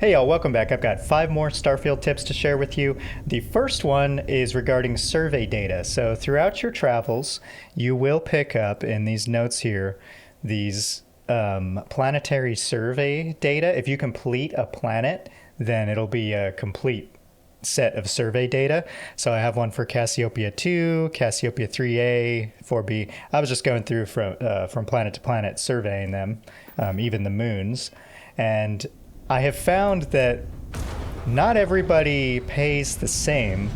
Hey y'all, welcome back. I've got 5 more Starfield tips to share with you. The first one is regarding survey data. So throughout your travels, you will pick up in these notes here these planetary survey data. If you complete a planet, then it'll be a complete set of survey data. So I have one for Cassiopeia 2, Cassiopeia 3A, 4B. I was just going through from planet to planet surveying them, even the moons. And I have found that not everybody pays the same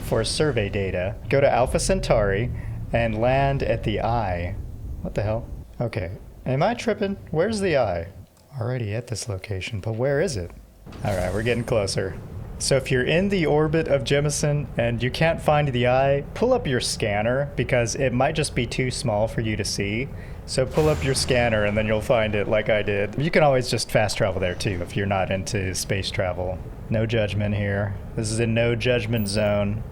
for survey data. Go to Alpha Centauri and land at the Eye. What the hell? Okay, am I tripping? Where's the Eye? Already at this location, but where is it? All right, we're getting closer. So if you're in the orbit of Jemison and you can't find the Eye, pull up your scanner because it might just be too small for you to see. So pull up your scanner and then you'll find it like I did. You can always just fast travel there too if you're not into space travel. No judgment here. This is a no judgment zone.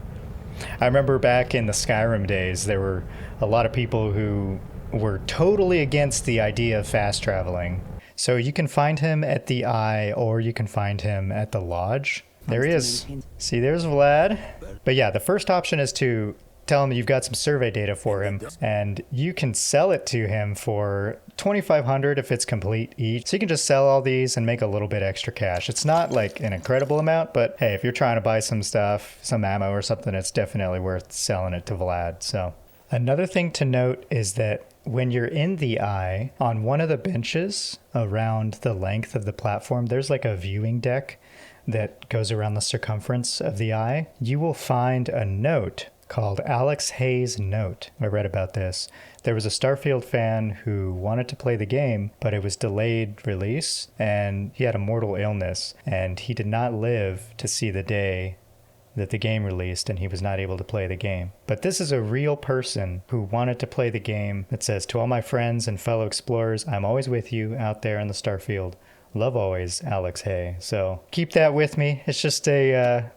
I remember back in the Skyrim days, there were a lot of people who were totally against the idea of fast traveling. So you can find him at the Eye or you can find him at the Lodge. There he is. See, there's Vlad. But yeah, the first option is to tell him you've got some survey data for him, and you can sell it to him for 2,500 if it's complete each. So you can just sell all these and make a little bit extra cash. It's not like an incredible amount, but hey, if you're trying to buy some stuff, some ammo or something, it's definitely worth selling it to Vlad. So another thing to note is that when you're in the Eye, on one of the benches around the length of the platform, there's like a viewing deck that goes around the circumference of the Eye. You will find a note called Alex Hayes' Note. I read about this. There was a Starfield fan who wanted to play the game, but it was delayed release, and he had a mortal illness, and he did not live to see the day that the game released, and he was not able to play the game. But this is a real person who wanted to play the game. It says, "To all my friends and fellow explorers, I'm always with you out there in the Starfield. Love always, Alex Hay." So keep that with me. It's just a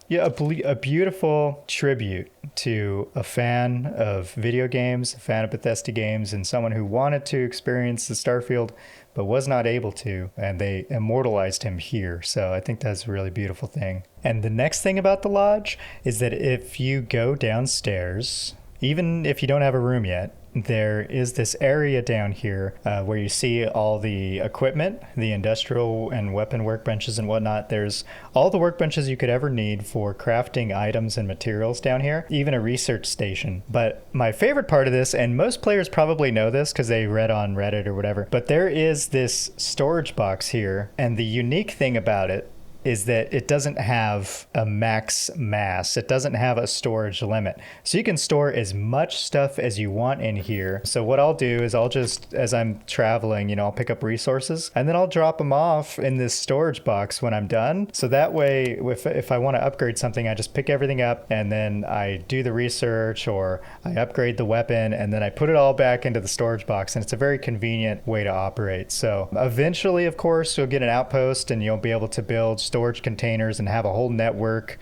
beautiful tribute to a fan of video games, a fan of Bethesda games, and someone who wanted to experience the Starfield but was not able to, and they immortalized him here. So I think that's a really beautiful thing. And the next thing about the Lodge is that if you go downstairs, even if you don't have a room yet, there is this area down here where you see all the equipment, the industrial and weapon workbenches and whatnot. There's all the workbenches you could ever need for crafting items and materials down here, even a research station. But my favorite part of this, and most players probably know this because they read on Reddit or whatever, but there is this storage box here, and the unique thing about it is that it doesn't have a max mass. It doesn't have a storage limit. So you can store as much stuff as you want in here. So what I'll do is I'll just, as I'm traveling, I'll pick up resources and then I'll drop them off in this storage box when I'm done. So that way, if I want to upgrade something, I just pick everything up and then I do the research or I upgrade the weapon and then I put it all back into the storage box. And it's a very convenient way to operate. So eventually, of course, you'll get an outpost and you'll be able to build storage containers and have a whole network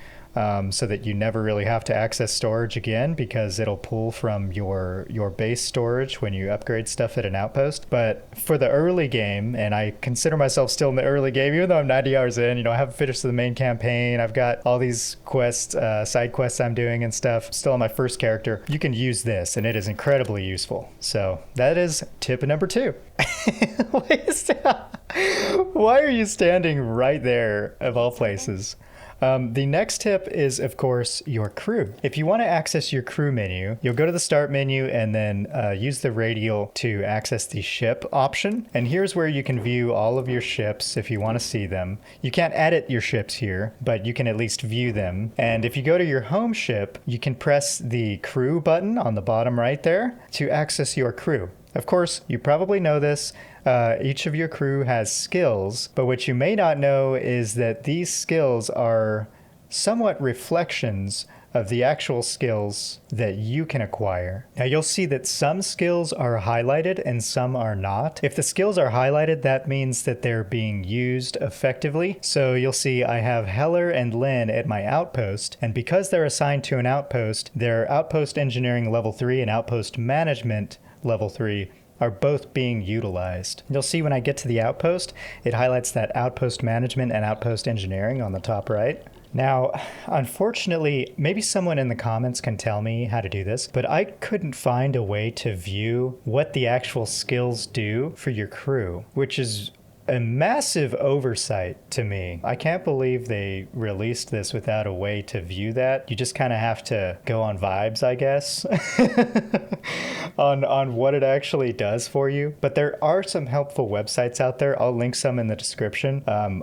so that you never really have to access storage again because it'll pull from your base storage when you upgrade stuff at an outpost. But for the early game, and I consider myself still in the early game, even though I'm 90 hours in, I haven't finished the main campaign. I've got all these quests, side quests I'm doing and stuff, still on my first character. You can use this and it is incredibly useful. So that is tip number 2. Why are you standing right there of all places? The next tip is, of course, your crew. If you want to access your crew menu, you'll go to the start menu and then use the radial to access the ship option. And here's where you can view all of your ships if you want to see them. You can't edit your ships here, but you can at least view them. And if you go to your home ship, you can press the crew button on the bottom right there to access your crew. Of course, you probably know this. Each of your crew has skills, but what you may not know is that these skills are somewhat reflections of the actual skills that you can acquire. Now you'll see that some skills are highlighted and some are not. If the skills are highlighted, that means that they're being used effectively. So you'll see I have Heller and Lynn at my outpost, and because they're assigned to an outpost, they're outpost engineering level 3 and outpost management level 3 are both being utilized. You'll see when I get to the outpost, it highlights that outpost management and outpost engineering on the top right. Now, unfortunately, maybe someone in the comments can tell me how to do this, but I couldn't find a way to view what the actual skills do for your crew, which is a massive oversight to me. I can't believe they released this without a way to view that. You just kind of have to go on vibes, I guess, on what it actually does for you. But there are some helpful websites out there. I'll link some in the description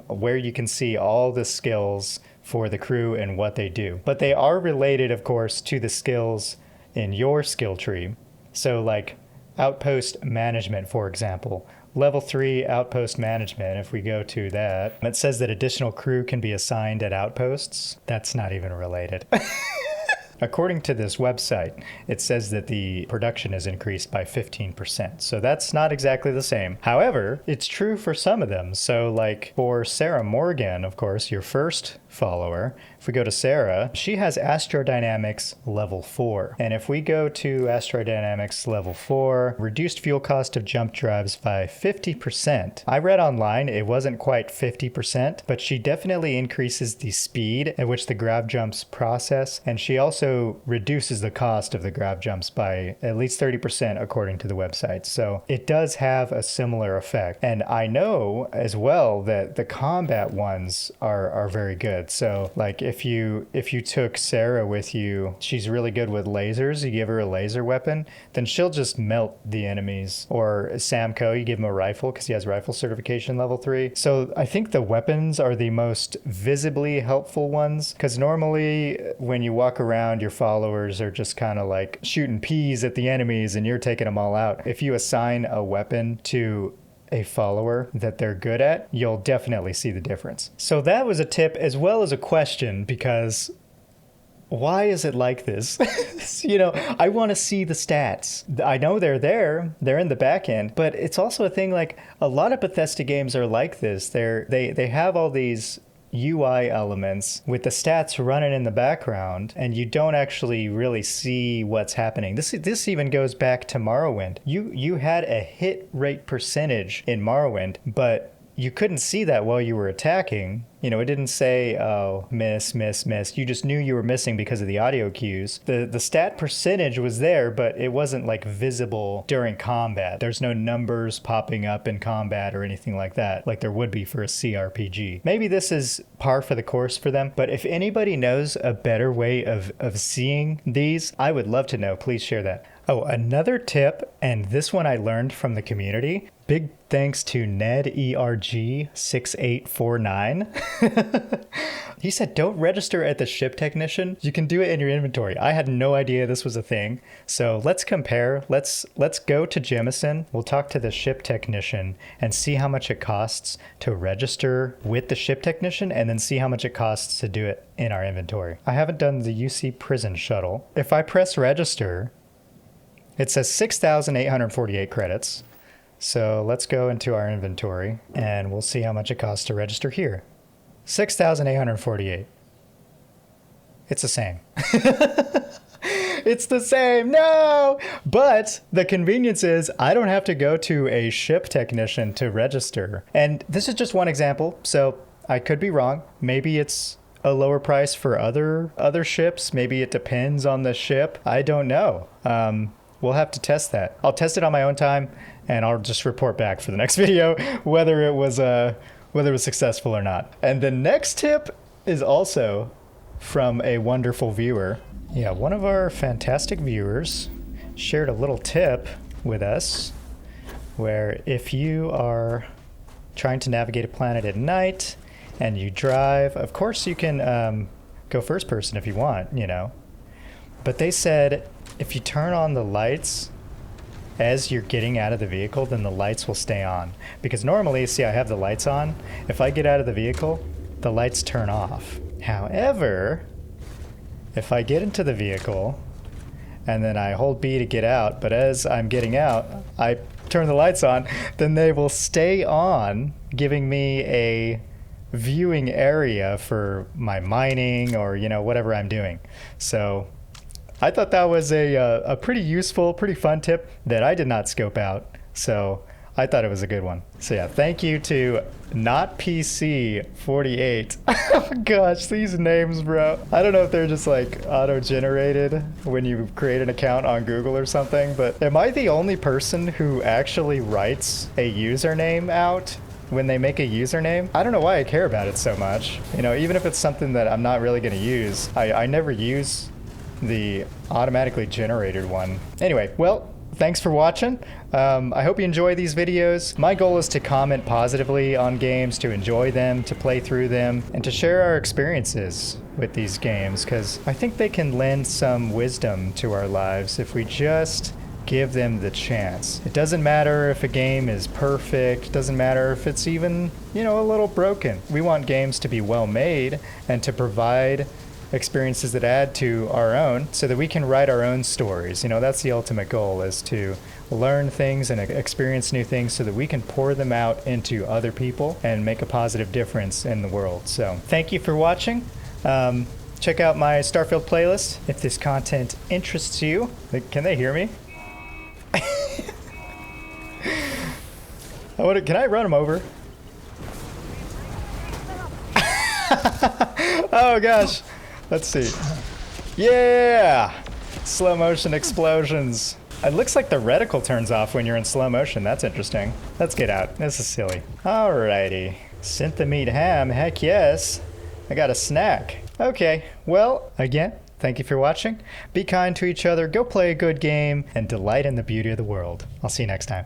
where you can see all the skills for the crew and what they do. But they are related, of course, to the skills in your skill tree. So like outpost management, for example. Level 3 outpost management, if we go to that, it says that additional crew can be assigned at outposts. That's not even related. According to this website, it says that the production is increased by 15%. So that's not exactly the same. However, it's true for some of them. So like for Sarah Morgan, of course, your first follower, if we go to Sarah, she has Astrodynamics level 4. And if we go to Astrodynamics level 4, reduced fuel cost of jump drives by 50%. I read online it wasn't quite 50%, but she definitely increases the speed at which the grav jumps process, and she also reduces the cost of the grav jumps by at least 30% according to the website. So it does have a similar effect. And I know as well that the combat ones are very good. So like if you took Sarah with you, she's really good with lasers. You give her a laser weapon, then she'll just melt the enemies. Or Samco, you give him a rifle because he has rifle certification level 3. So I think the weapons are the most visibly helpful ones, because normally when you walk around, your followers are just kind of like shooting peas at the enemies and you're taking them all out. If you assign a weapon to a follower that they're good at, you'll definitely see the difference. So that was a tip as well as a question, because why is it like this? I want to see the stats. I know they're there, they're in the back end, but it's also a thing like a lot of Bethesda games are like this. They have all these UI elements with the stats running in the background, and you don't actually really see what's happening. This even goes back to Morrowind. You had a hit rate percentage in Morrowind, but you couldn't see that while you were attacking. It didn't say, oh, miss, miss, miss. You just knew you were missing because of the audio cues. The stat percentage was there, but it wasn't like visible during combat. There's no numbers popping up in combat or anything like that, like there would be for a CRPG. Maybe this is par for the course for them, but if anybody knows a better way of seeing these, I would love to know. Please share that. Oh, another tip, and this one I learned from the community. Big thanks to NedERG6849. He said, don't register at the ship technician. You can do it in your inventory. I had no idea this was a thing. So let's compare. Let's go to Jemison. We'll talk to the ship technician and see how much it costs to register with the ship technician, and then see how much it costs to do it in our inventory. I haven't done the UC prison shuttle. If I press register, it says 6,848 credits. So let's go into our inventory and we'll see how much it costs to register here. 6,848. It's the same. It's the same. No! But the convenience is I don't have to go to a ship technician to register. And this is just one example, so I could be wrong. Maybe it's a lower price for other ships. Maybe it depends on the ship. I don't know. We'll have to test that. I'll test it on my own time, and I'll just report back for the next video whether it was successful or not. And the next tip is also from a wonderful viewer. Yeah, one of our fantastic viewers shared a little tip with us where if you are trying to navigate a planet at night and you drive, of course you can go first person if you want, But they said if you turn on the lights as you're getting out of the vehicle, then the lights will stay on. Because normally, see, I have the lights on. If I get out of the vehicle, the lights turn off. However, if I get into the vehicle and then I hold B to get out, but as I'm getting out, I turn the lights on, then they will stay on, giving me a viewing area for my mining or, whatever I'm doing. So I thought that was a pretty useful, pretty fun tip that I did not scope out So I thought it was a good one. So yeah, thank you to Not PC 48. Oh gosh, these names, bro. I don't know if they're just like auto-generated when you create an account on Google or something, but am I the only person who actually writes a username out when they make a username? I don't know why I care about it so much. You know, even if it's something that I'm not really going to use, I never use the automatically generated one. Anyway, well, thanks for watching. I hope you enjoy these videos. My goal is to comment positively on games, to enjoy them, to play through them, and to share our experiences with these games, because I think they can lend some wisdom to our lives if we just give them the chance. It doesn't matter if a game is perfect, it doesn't matter if it's even, you know, a little broken. We want games to be well made and to provide experiences that add to our own so that we can write our own stories. You know, that's the ultimate goal, is to learn things and experience new things so that we can pour them out into other people and make a positive difference in the world. So thank you for watching. Check out my Starfield playlist if this content interests you. Can they hear me? Can I run him over? Oh gosh. Let's see. Yeah! Slow motion explosions. It looks like the reticle turns off when you're in slow motion. That's interesting. Let's get out. This is silly. Alrighty. Synth-meat ham. Heck yes. I got a snack. Okay. Well, again, thank you for watching. Be kind to each other. Go play a good game and delight in the beauty of the world. I'll see you next time.